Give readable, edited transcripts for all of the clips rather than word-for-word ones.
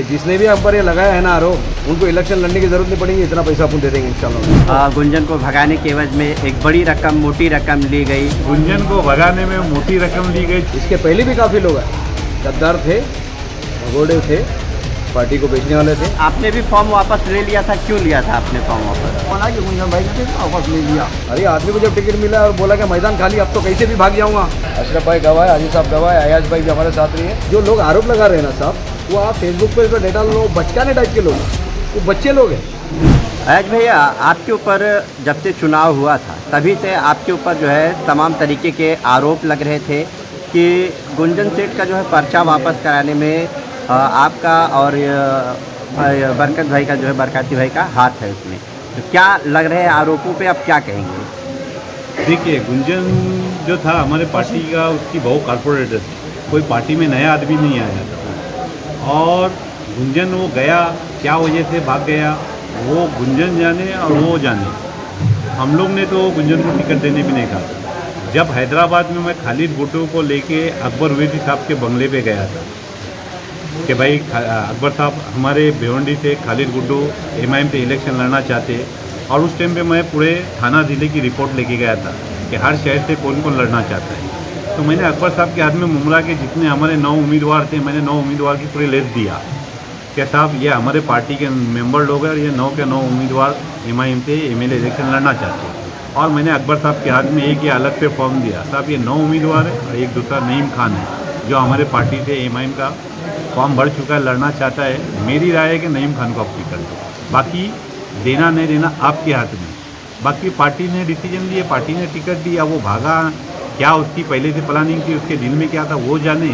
देखिए जिसने भी हम पर ये लगाया है ना आरोप, उनको इलेक्शन लड़ने की जरूरत नहीं पड़ेगी, इतना पैसा अपन दे देंगे इंशाल्लाह। गुंजन को भगाने के एवज में एक बड़ी रकम, मोटी रकम ली गई। गुंजन को भगाने में मोटी रकम ली गई। इसके पहले भी काफ़ी लोग हैं, गद्दार थे, भगोड़े थे, पार्टी को बेचने वाले थे। आपने भी फॉर्म वापस ले लिया था, क्यों लिया था आपने फॉर्म वापस? बोला कि गुंजन भाई ने वापस ले लिया। अरे आदमी को जब टिकट मिला और बोला कि मैदान खाली, अब तो कैसे भी भाग जाऊंगा। अशरफ भाई गवाह है, आजी साहब गवाह है, अयाज भाई भी हमारे साथ रही है। जो लोग आरोप लगा रहे हैं ना साहब, वो आप फेसबुक पे इसका डेटा लो, बचकाने टाइप के लोग, वो बच्चे लोग हैं। अयाज भैया, आपके ऊपर जब से चुनाव हुआ था तभी से आपके ऊपर जो है तमाम तरीके के आरोप लग रहे थे कि गुंजन सेठ का जो है पर्चा वापस कराने में आपका और बरकत भाई का जो है, बरकाती भाई का हाथ है उसमें। तो क्या लग रहे हैं आरोपों पे, आप क्या कहेंगे? देखिए, गुंजन जो था हमारे पार्टी का, उसकी बहु कॉर्पोरेटर थी, कोई पार्टी में नया आदमी नहीं आया था। और गुंजन वो गया, क्या वजह से भाग गया, वो गुंजन जाने और वो जाने। हम लोग ने तो गुंजन को टिकट देने भी नहीं कहा। जब हैदराबाद में मैं खालिद भुट्टो को लेके अकबर उवैसी साहब के बंगले पे गया था कि भाई अकबर साहब हमारे भिवंडी से खालिद गुड्डू एमआईएम से इलेक्शन लड़ना चाहते, और उस टाइम पे मैं पूरे थाना ज़िले की रिपोर्ट लेके गया था कि हर शहर से कौन कौन लड़ना चाहता है। तो मैंने अकबर साहब के हाथ में मुमरा के जितने हमारे 9 उम्मीदवार थे, मैंने 9 उम्मीदवार की पूरी लिस्ट दिया कि साहब ये हमारे पार्टी के मेंबर लोग हैं और ये 9 के 9 उम्मीदवार एमआईएम से एमएलए इलेक्शन लड़ना चाहते हैं। और मैंने अकबर साहब के हाथ में एक ये अलग से फॉर्म दिया, साहब ये 9 उम्मीदवार है और एक दूसरा नईम खान है जो हमारे पार्टी से एमआईएम का फॉर्म भर चुका है, लड़ना चाहता है। मेरी राय है कि नईम खान को आप टिकट दो, बाकी देना नहीं देना आपके हाथ में। बाकी पार्टी ने डिसीजन लिए, पार्टी ने टिकट दिया, वो भागा, क्या उसकी पहले से प्लानिंग थी, उसके दिल में क्या था वो जाने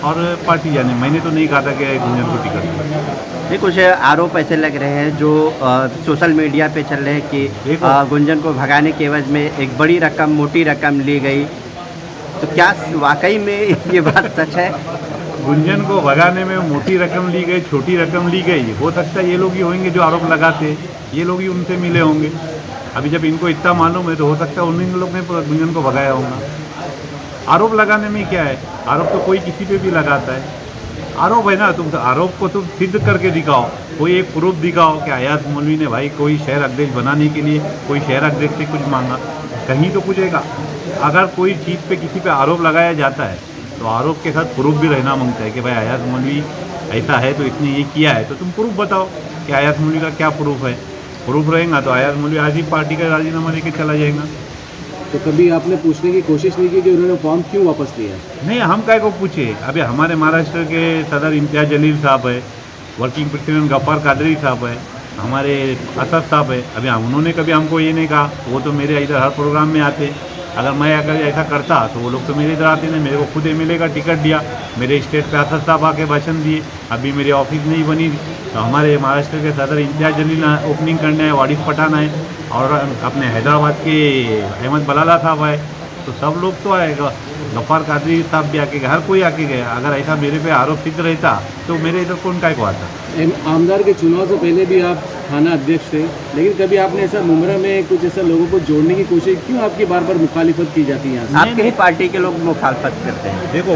और पार्टी जाने। मैंने तो नहीं कहा था कि गुंजन को टिकट दो। नहीं, कुछ आरोप ऐसे लग रहे हैं जो सोशल मीडिया पे चल रहे हैं कि गुंजन को भगाने के एवज में एक बड़ी रकम, मोटी रकम ली गई। तो क्या वाकई में ये बात सच है? गुंजन को भगाने में मोटी रकम ली गई, छोटी रकम ली गई, हो सकता है ये लोग ही होंगे जो आरोप लगाते, ये लोग ही उनसे मिले होंगे। अभी जब इनको इतना मालूम है तो हो सकता है उन्हीं लोग ने गुंजन को भगाया होगा। आरोप लगाने में क्या है, आरोप तो कोई किसी पे भी लगाता है। आरोप है ना, तुम आरोप को तुम सिद्ध करके दिखाओ, कोई एक प्रूफ दिखाओ कि अयाज मौलवी ने भाई कोई शहर अध्यक्ष बनाने के लिए कोई शहर अध्यक्ष से कुछ मांगा, कहीं तो पूछेगा। अगर कोई चीज़ पे किसी पे आरोप लगाया जाता है तो आरोप के साथ प्रूफ भी रहना मांगता है कि भाई अयाज मौलवी ऐसा है तो इसने ये किया है, तो तुम प्रूफ बताओ कि अयाज मौलवी का क्या प्रूफ है। प्रूफ रहेगा तो अयाज मौलवी आज ही पार्टी का राजीनामा लेके चला जाएगा। तो कभी आपने पूछने की कोशिश नहीं की कि उन्होंने फॉर्म क्यों वापस लिया? नहीं, हम काय को पूछे। अभी हमारे महाराष्ट्र के सदर इम्तियाज जलील साहब है, वर्किंग प्रेसिडेंट गफ्फार कादरी साहब है, हमारे असद साहब है। अभी उन्होंने कभी हमको ये नहीं कहा, वो तो मेरे इधर हर प्रोग्राम में आते। अगर मैं अगर ऐसा करता तो वो लोग तो मेरे इधर आते नहीं। मेरे को खुद एमएलए का टिकट दिया, मेरे स्टेट पे असद साहब आके भाषण दिए। अभी मेरी ऑफिस नहीं बनी तो हमारे महाराष्ट्र के सदर इम्तियाज जलील ओपनिंग करने आए, वारिस पठान आए, और अपने हैदराबाद के अहमद बलाला साहब आए। तो सब लोग तो आएगा, गफ्फार कादरी साहब भी आके गए, हर कोई आके गया। अगर ऐसा मेरे पे आरोप सिद्ध रहता तो मेरे इधर कौन काय को आता। आमदार के चुनाव से पहले भी आप थाना अध्यक्ष थे, लेकिन कभी आपने ऐसा मुमरा में कुछ ऐसा लोगों को जोड़ने की कोशिश क्यों आपकी बार बार मुखालिफत की जाती है? आपके ही पार्टी के लोग मुखालफत करते हैं। देखो,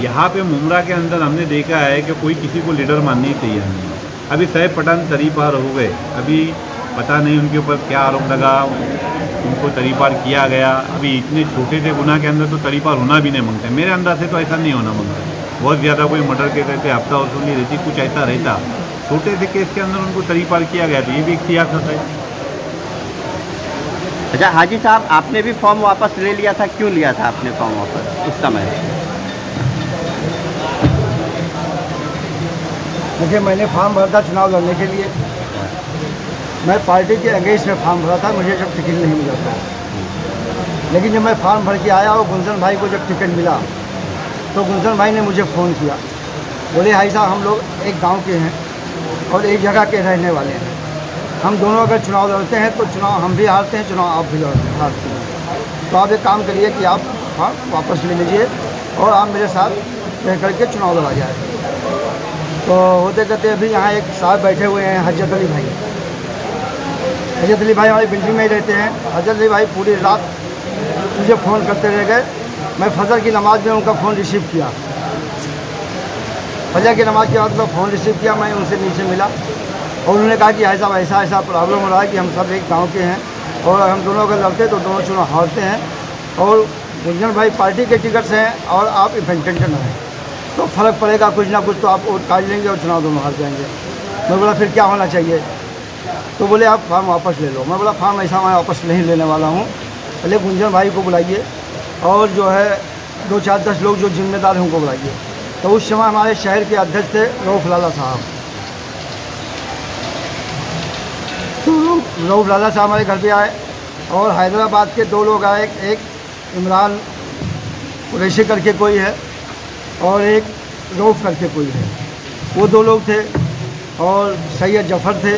यहाँ पे मुमरा के अंदर हमने देखा है कि कोई किसी को लीडर मानने ही तैयार नहीं। अभी सैफ पठान तरीपार हो गए, अभी पता नहीं उनके ऊपर क्या आरोप लगा, उनको तरीपार किया गया। अभी इतने छोटे से गुनाह के अंदर तो तरीपार होना भी नहीं मांगते। मेरे अंदाज से तो ऐसा नहीं होना मांगता। बहुत ज़्यादा कोई मर्डर के करके हफ्ता वसूली रहती, कुछ ऐसा रहता, छोटे से केस के अंदर उनको तरीपार किया गया, तो ये भी एक सियासत है। अच्छा हाजी साहब, आपने भी फॉर्म वापस ले लिया था, क्यों लिया था आपने फॉर्म वापस उस समय? देखिए, मैंने फॉर्म भरा था चुनाव लड़ने के लिए। मैं पार्टी के अगेंस्ट में फॉर्म भरा था, मुझे जब टिकट नहीं मिला था। लेकिन जब मैं फॉर्म भर के आया और गुंजन भाई को जब टिकट मिला तो गुंजन भाई ने मुझे फ़ोन किया, बोले भाई साहब हम लोग एक गांव के हैं और एक जगह के रहने वाले हैं, हम दोनों अगर चुनाव लड़ते हैं तो चुनाव हम भी हारते हैं, चुनाव आप भी हारते हैं। तो आप एक काम करिए कि आप फॉर्म वापस ले लीजिए और आप मेरे साथ रह करके चुनाव लड़ा जाए। तो होते करते अभी यहाँ एक साहब बैठे हुए हैं, हजरत अली भाई। हजरत अली भाई हमारी बिल्डिंग में ही रहते हैं। हजरत अली भाई पूरी रात मुझे फ़ोन करते रह गए। मैं फजर की नमाज में उनका फ़ोन रिसीव किया फजर की नमाज़ के बाद मैं फ़ोन रिसीव किया, मैं उनसे नीचे मिला और उन्होंने कहा कि साहब ऐसा ऐसा प्रॉब्लम हो रहा है कि हम सब एक गांव के हैं और हम दोनों अगर लड़ते तो दोनों चुनाव हारते हैं और गुंजन भाई पार्टी के टिकट से हैं और आप इंडिपेंडेंट हैं, तो फ़र्क पड़ेगा कुछ ना कुछ, तो आप वोट काट लेंगे और चुनाव दोनों हार जाएंगे। मैं बोला फिर क्या होना चाहिए? तो बोले आप फार्म वापस ले लो। मैं बोला फार्म ऐसा मैं वापस नहीं लेने वाला हूँ, पहले गुंजन भाई को बुलाइए और जो है 2-4-10 लोग जो जिम्मेदार हैं उनको बुलाइए। तो उस समय हमारे शहर के अध्यक्ष थे रऊफ़ लाला साहब। तो रऊफ़ लाला साहब हमारे घर पे आए और हैदराबाद के 2 लोग आए, एक इमरान कुरैशी करके कोई है और एक रऊफ़ करके कोई है, वो 2 लोग थे और सैयद जफ़र थे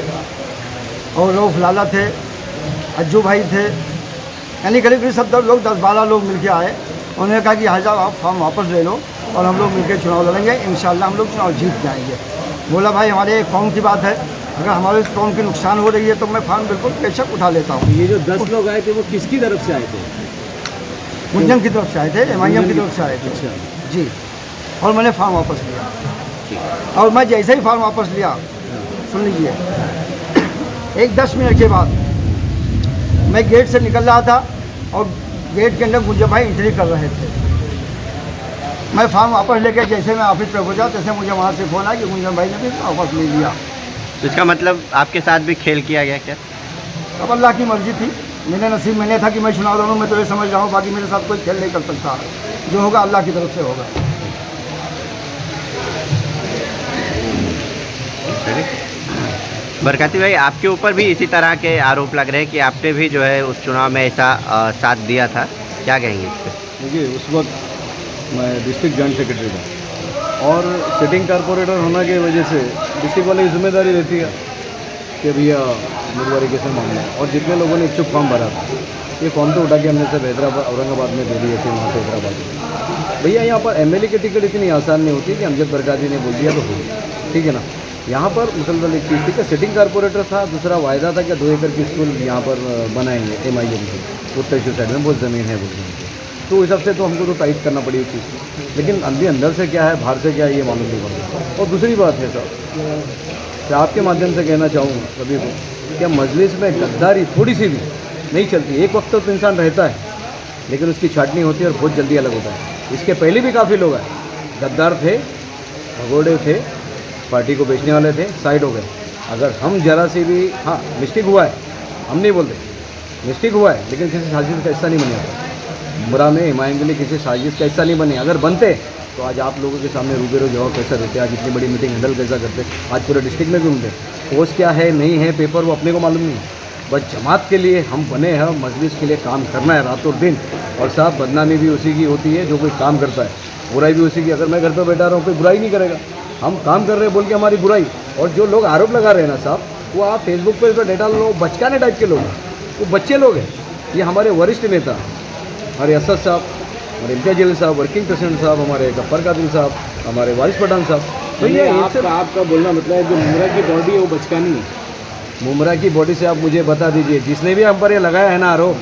और रऊफ़ लाला थे, अज्जू भाई थे, यानी करीब करीब 70 लोग 10-12 लोग मिलके आए। उन्होंने कहा कि साहब आप फॉर्म वापस ले लो और हम लोग मिलकर चुनाव लड़ेंगे, इंशाल्लाह हम लोग चुनाव जीत जाएंगे। बोला भाई हमारे कौम की बात है, अगर हमारे इस कौम की नुकसान हो रही है तो मैं फार्म बिल्कुल बेशक उठा लेता हूँ। ये जो 10 लोग आए थे वो किसकी तरफ से आए थे? गुंजन की तरफ से आए थे, एमआईएम की तरफ से आए थे। अच्छा जी, और मैंने फार्म वापस लिया और मैं जैसे ही फार्म वापस लिया, सुन लीजिए, एक 10 मिनट के बाद मैं गेट से निकल रहा था और गेट के अंदर गुंजन भाई एंट्री कर रहे थे। मैं फार्म वापस लेकर जैसे मैं ऑफिस पे पहुंचा तैसे मुझे वहाँ से फ़ोन आया कि गुंजन भाई ने भी वापस ले लिया। तो इसका मतलब आपके साथ भी खेल किया गया क्या? अब अल्लाह की मर्ज़ी थी, मेरे नसीब में नहीं था कि मैं चुनाव लड़ूँ। मैं तो ये समझ रहा हूँ, बाकी मेरे साथ कोई खेल नहीं कर सकता, जो होगा अल्लाह की तरफ से होगा। बरकाती भाई, आपके ऊपर भी इसी तरह के आरोप लग रहे हैं कि आपने भी जो है उस चुनाव में ऐसा साथ दिया था, क्या कहेंगे इस पर? देखिए, उस वक्त मैं डिस्ट्रिक्ट जॉइंट सेक्रेटरी था और सिटिंग कारपोरेटर होने की वजह से डिस्ट्रिक्ट वाले की जिम्मेदारी रहती है कि भैया उम्मीदवारी कैसे मांगना, और जितने लोगों ने इच्छुक फॉर्म भरा था ये फॉर्म तो उठा के हमने सब हैदराबाद औरंगाबाद में दे दिए थे, वहाँ से हैदराबाद में। भैया यहाँ पर एमएलए की टिकट इतनी आसान नहीं होती कि अमजद बरकाती ने बोल दिया तो हो, ठीक है ना। यहाँ पर मुसलसल एक चीज़ थी कि सिटिंग कारपोरेटर था, दूसरा वायदा था कि 2 एकड़ की स्कूल यहाँ पर बनाएंगे एमआईएम की उत्तर साइड में, बहुत ज़मीन है बोलते हैं, तो उस हिसाब से तो हमको तो टाइट करना पड़ी चीज़, लेकिन अंदर से क्या है बाहर से क्या है ये मालूम नहीं पड़ता। और दूसरी बात है सर, मैं आपके माध्यम से कहना चाहूँगा सभी को, क्या मजलिस में गद्दारी थोड़ी सी भी नहीं चलती। एक वक्त तो इंसान रहता है लेकिन उसकी छाटनी होती है और बहुत जल्दी अलग होता है। इसके पहले भी काफ़ी लोग आए, गद्दार थे, भगोड़े थे, पार्टी को बेचने वाले थे, साइड हो गए। अगर हम जरा सी भी, हाँ मिस्टेक हुआ है, हम नहीं बोलते मिस्टेक हुआ है, लेकिन किसी साजिश का हिस्सा नहीं बने आता। उमरा में हिमायत के लिए किसी साजिश का हिस्सा नहीं बने, अगर बनते तो आज आप लोगों के सामने रूबेरो जवाब कैसा देते, आज इतनी बड़ी मीटिंग हैंडल कैसा करते, आज पूरे डिस्ट्रिक्ट में घूमते। पोस्ट क्या है नहीं है पेपर वो अपने को मालूम नहीं, बस जमात के लिए हम बने हैं, मजलिस के लिए काम करना है रातों दिन। और साहब बदनामी भी उसी की होती है जो कोई काम करता है, बुराई भी उसी की। अगर मैं घर पर बैठा रहा हूँ कोई बुराई नहीं करेगा, हम काम कर रहे हैं बोल के हमारी बुराई। और जो लोग आरोप लगा रहे हैं ना साहब, वो आप फेसबुक पर तो डेटा लो, बचकाने टाइप के लोग, वो बच्चे लोग हैं। ये हमारे वरिष्ठ नेता हमारे असद साहब, हमारे इम्तियाज जलील साहब, वर्किंग प्रेसिडेंट साहब, हमारे गफ्फार कादिर साहब, हमारे वारिस पठान साहब, तो ये आपका बोलना मतलब है जो मुमरा की बॉडी है वो बचकानी है। मुमरा की बॉडी से आप मुझे बता दीजिए, जिसने भी हम पर ये लगाया है ना आरोप,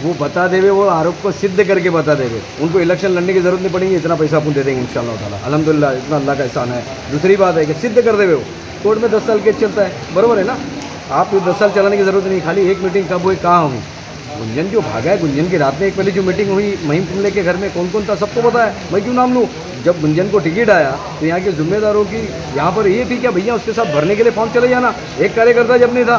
वो बता देवे, वो आरोप को सिद्ध करके बता देवे। उनको इलेक्शन लड़ने की जरूरत नहीं पड़ेगी, इतना पैसा अपन दे देंगे इंशाअल्लाह ताला, अल्हम्दुलिल्लाह, इतना अल्लाह का एहसान है। दूसरी बात है कि सिद्ध कर देवे, वो कोर्ट में 10 साल केस चलता है, बराबर है ना। आप 10 साल चलाने की जरूरत नहीं, खाली एक मीटिंग कब हुई, कहाँ हुई। गुंजन जो भागा है, गुंजन की रात में एक पहले जो मीटिंग हुई महिम कुमले के घर में, कौन कौन था सबको पता है, मैं क्यों नाम लूँ। जब गुंजन को टिकट आया तो यहाँ के जिम्मेदारों की यहाँ पर ये थी क्या भैया उसके साथ भरने के लिए फॉर्म चले जाना। एक कार्यकर्ता जब नहीं था,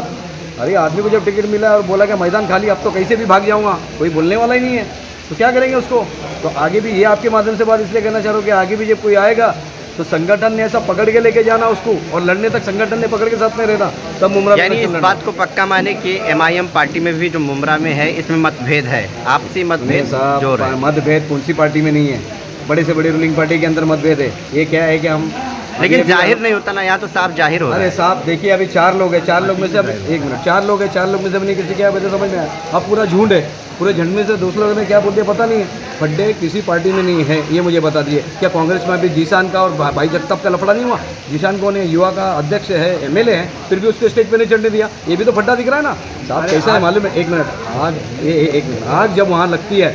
अरे आदमी को जब टिकट मिला और बोला कि मैदान खाली, अब तो कैसे भी भाग जाऊँगा, कोई बोलने वाला ही नहीं है, तो क्या करेंगे उसको। तो आगे भी ये आपके माध्यम से बात इसलिए कहना चाह रहा हूँ कि आगे भी जब कोई आएगा तो संगठन ने ऐसा पकड़ के लेके जाना उसको, और लड़ने तक संगठन ने पकड़ के साथ में रहना, तब मुमरा। यानी इस बात को पक्का माने कि एमआईएम पार्टी में भी जो मुमरा में है इसमें मतभेद है, आपसी मतभेद जो है। मतभेद कौन सी पार्टी में नहीं है, बड़े से बड़ी रूलिंग पार्टी के अंदर मतभेद है। ये क्या है कि हम, लेकिन जाहिर नहीं होता ना, यहाँ तो साफ जाहिर हो रहा है। अरे साहब देखिए, अभी 4 लोग हैं, 4 लोग में से अब 1 मिनट, 4 लोग हैं, 4 लोग में से नहीं किसी क्या वजह समझ में आया। अब पूरा झुंड है, पूरे झंड में से दूसरे लोगों ने क्या बोल दिया पता नहीं है। फड्डे किसी पार्टी में नहीं है, ये मुझे बता दिए। क्या कांग्रेस में अभी जीशान का और भाई जगताप का लफड़ा नहीं हुआ? जीशान कौन है, युवा का अध्यक्ष है, एमएलए है, फिर भी उसको स्टेज पे नहीं चढ़ने दिया, ये भी तो फड्डा दिख रहा है ना साहब। कैसा है मालूम है, 1 मिनट, आग, एक मिनट, आग जब वहाँ लगती है,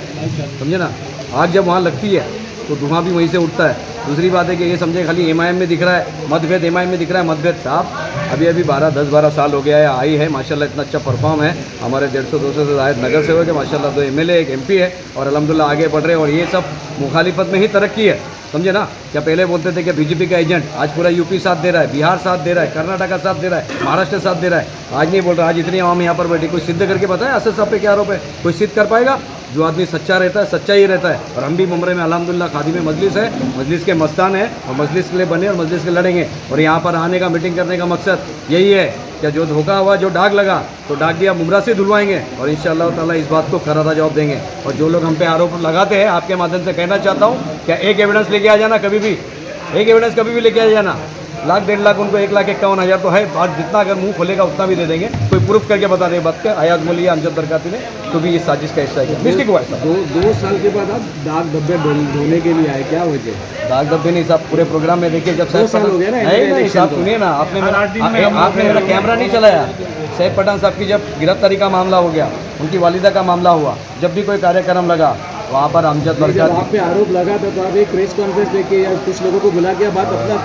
समझे ना, आग जब वहाँ लगती है तो धुआं भी वहीं से उठता है। दूसरी बात है कि ये समझे खाली एमआईएम में दिख रहा है मतभेद, एमआईएम में दिख रहा है मतभेद। साहब अभी 10-12 साल हो गया है, आई है माशाल्लाह, इतना अच्छा परफॉर्म है। हमारे 150-200 से ज़्यादा नगर सेवक है माशाल्लाह, 2 एमएलए, 1 एमपी है और अल्हम्दुलिल्लाह आगे बढ़ रहे हैं। और ये सब मुखालिफत में ही तरक्की है, समझे ना। क्या पहले बोलते थे कि बीजेपी का एजेंट, आज पूरा यूपी साथ दे रहा है, बिहार साथ दे रहा है, कर्नाटक साथ दे रहा है, महाराष्ट्र साथ दे रहा है। आज नहीं बोल रहा, आज इतनी आवाम यहाँ पर बैठी, कोई सिद्ध करके बताए असद साहब पे क्या आरोप है? कोई सिद्ध कर पाएगा? जो आदमी सच्चा रहता है सच्चा ही रहता है। और हम भी मुमरे में अल्हम्दुलिल्लाह खादी में मजलिस है, मजलिस के मस्तान है और मजलिस के लिए बने और मजलिस के लड़ेंगे। और यहाँ पर आने का, मीटिंग करने का मकसद यही है क्या जो धोखा हुआ, जो दाग लगा, तो दाग दिया मुमरा से धुलवाएंगे और इंशाअल्लाह ताला इस बात को करारा जवाब देंगे। और जो लोग हम पे आरोप लगाते हैं, आपके माध्यम से कहना चाहता हूँ, क्या एक एविडेंस लेके आ जाना, कभी भी एक एविडेंस कभी भी लेके आ जाना। 1,00,000-1,50,000 उनको 1,51,000 तो है, और जितना अगर मुंह खोलेगा उतना भी दे देंगे। कोई प्रूफ करके बता दे बात का, अयाज मोलिया, अमजद बरकाती ने तो भी इस साजिश का हिस्सा है। मिस्टेक हुआ है साहब। 2 साल के बाद आप दाग धब्बे धोने के लिए आए, क्या वजह? दाग धब्बे नहीं साहब, पूरे प्रोग्राम में देखिए जब 2 साल हो गया ना, नहीं साहब सुनिए ना, आपने मेरा कैमरा नहीं चलाया। सैफ पठान साहब की जब गिरफ्तारी का मामला हो गया, उनकी वालिदा का मामला हुआ, जब भी कोई कार्यक्रम लगा वहाँ पर अमजद जब बरकाती, आप पे आरोप लगा था तो आप एक प्रेस कॉन्फ्रेंस लेके या कुछ लोगों को बुला के आप अपना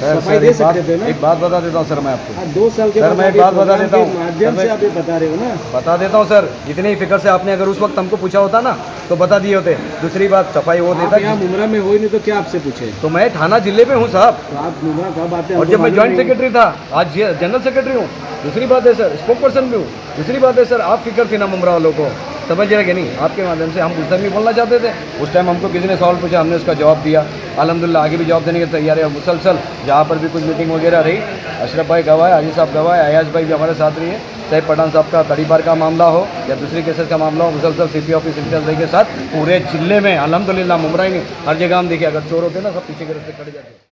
सफाई दे सकते थे ना। एक बात बता देता हूँ सर मैं आपको। 2 साल के सर बाद मैं आप एक ये बात बता प्रोग्राम देता के हूँ, माध्यम से आप ये बता रहे हो ना। बता देता हूँ सर, इतनी ही फिक्र से आपने अगर उस वक्त हमको पूछा होता ना तो बता दिए होते। दूसरी बात, सफाई वो आप देता यहाँ मुमरा में हो ही नहीं तो क्या आपसे पूछे? तो मैं थाना जिले पे हूँ साहब, तो आप मुमरा कब आते हैं? और जब मैं ज्वाइंट सेक्रेटरी था, आज जनरल सेक्रेटरी हूँ। दूसरी बात है सर, स्पोक पर्सन भी हूँ। दूसरी बात है सर, आप फिक्र थी ना मुमरा वालों को, समझ रहे कि नहीं? आपके माध्यम से हम उस टाइम भी बोलना चाहते थे, उस टाइम हमको किसी ने सवाल पूछा, हमने उसका जवाब दिया। अल्हम्दुलिल्लाह आगे भी जवाब देने की तैयार है। और मुसलसल जहाँ पर भी कुछ मीटिंग वगैरह रही, अशरफ भाई गवाह है, हाजी साहब गवाह है, अयाज भाई भी हमारे साथ रही है। सैफ पठान साहब का तड़ीपार का मामला हो या दूसरी केसेस का मामला हो, मुसलसल सीपी ऑफिस इंचार्ज के साथ पूरे जिले में अल्हम्दुलिल्लाह मुमरा ही नहीं, हर जगह हम देखिए, अगर चोर होते ना सब पीछे के रास्ते खड़े जाते।